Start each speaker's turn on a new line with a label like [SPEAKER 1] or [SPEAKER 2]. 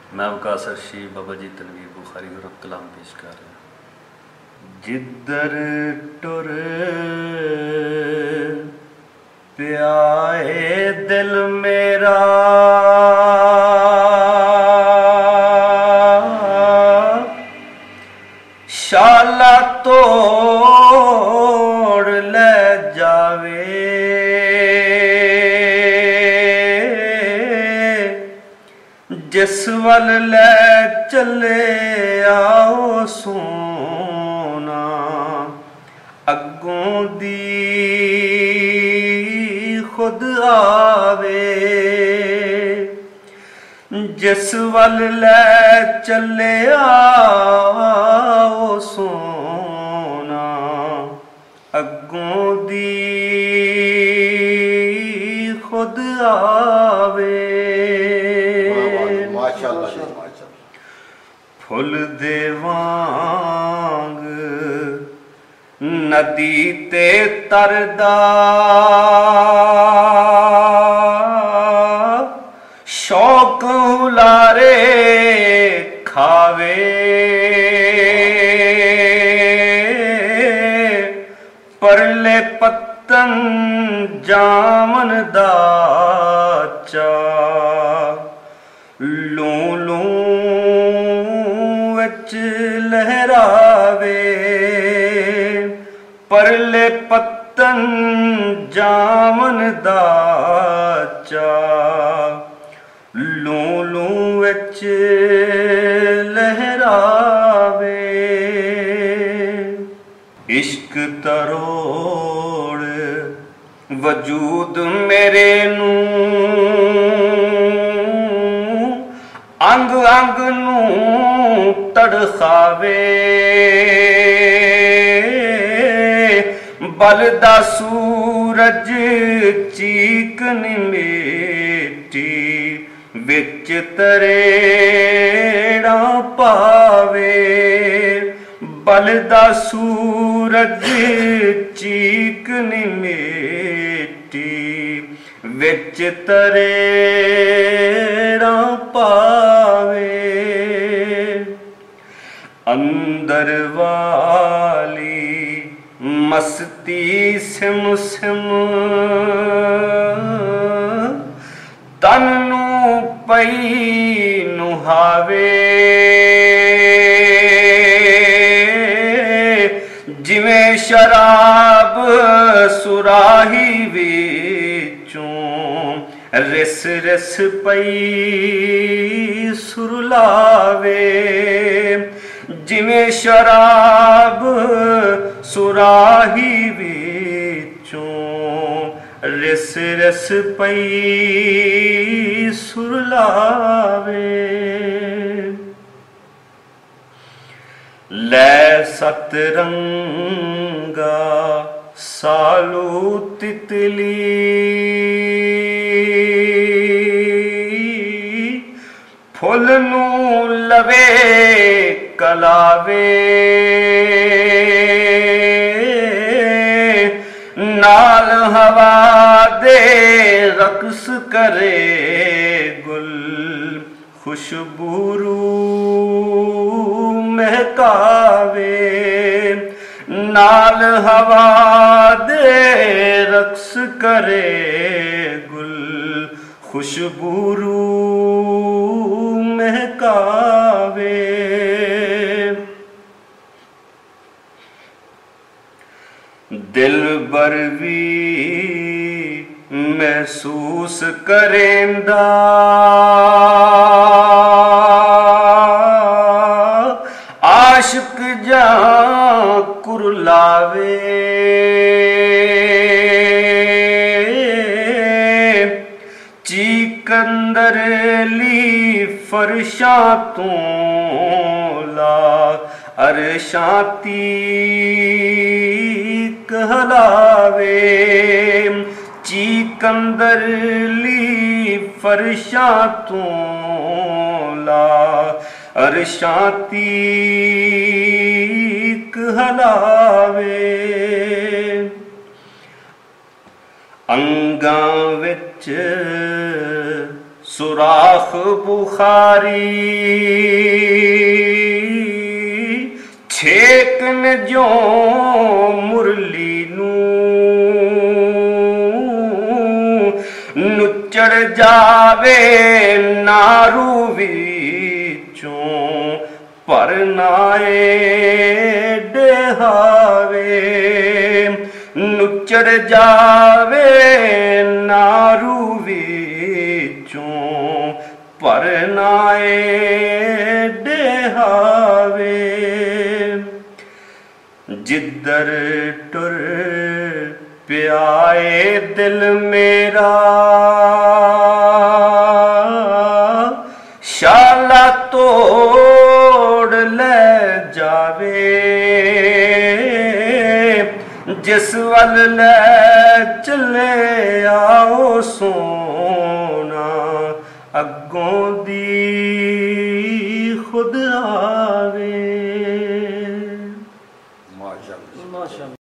[SPEAKER 1] मैं अवकाश अर्शी बाबा जी तनवीर बुखारी और कलाम पेश कर रहा हूँ। जिधर टुर प्याए दिल मेरा शाला तोड़ ले जावे, जिस वल ले चले आओ सोना अगों दी खुद आवे, जिस वल ले चले आओ सोना अगों दी खुद आवे। फुल दे वांग नदी ते तरदा शौक हुलारे खावे, परले पत्तन जामन दा चा लूं लूं विच लहरावे, परले पत्तन जामन दा चा लूं लूं विच लहरावे। इश्क तरोड़ वजूद मेरे नूं अंग अंग नूं तड़खावे, बलदा सूरज चीकन मिट्टी विच तरेड़ा पावे, बलदा सूरज चीकन मिट्टी विच तरेड़ा पावे। अंदर वाली मस्ती सिम सिम तन नूं पई नुहावे, जिवें शराब सुराही विचों रिस रिस पई सुरलावे, जिवें शराब सुराही विचों रिस रिस पई सुरलावे। लै सतरंगा सालू तितली फुल नूं लवे कलावे, नाल हवा दे रक्स करे गुल खुशबूरू महकावे, नाल हवा दे रक्स करे गुल खुशबूरू महकावे। दिल बर भी महसूस करेंदा आशिक जां कुरलावे, चीकंदरली फरशां तों ला अरशां तीक हलावे, चीकंदरली फरशां तों ला अरशां तीक हलावे। अंगां विच सुराख बुखारी छेकन जो मुरली नुचड़ जावे नारू विचों पर नाए डहावे नुचड़ जावे नारू विचों पर नाए डहावे जिधर टुर प्याए दिल मेरा शाला तोड़ ले जावे जिस वल ले चले आओ सोना अगों दी खुद आवे।
[SPEAKER 2] माशाअल्लाह।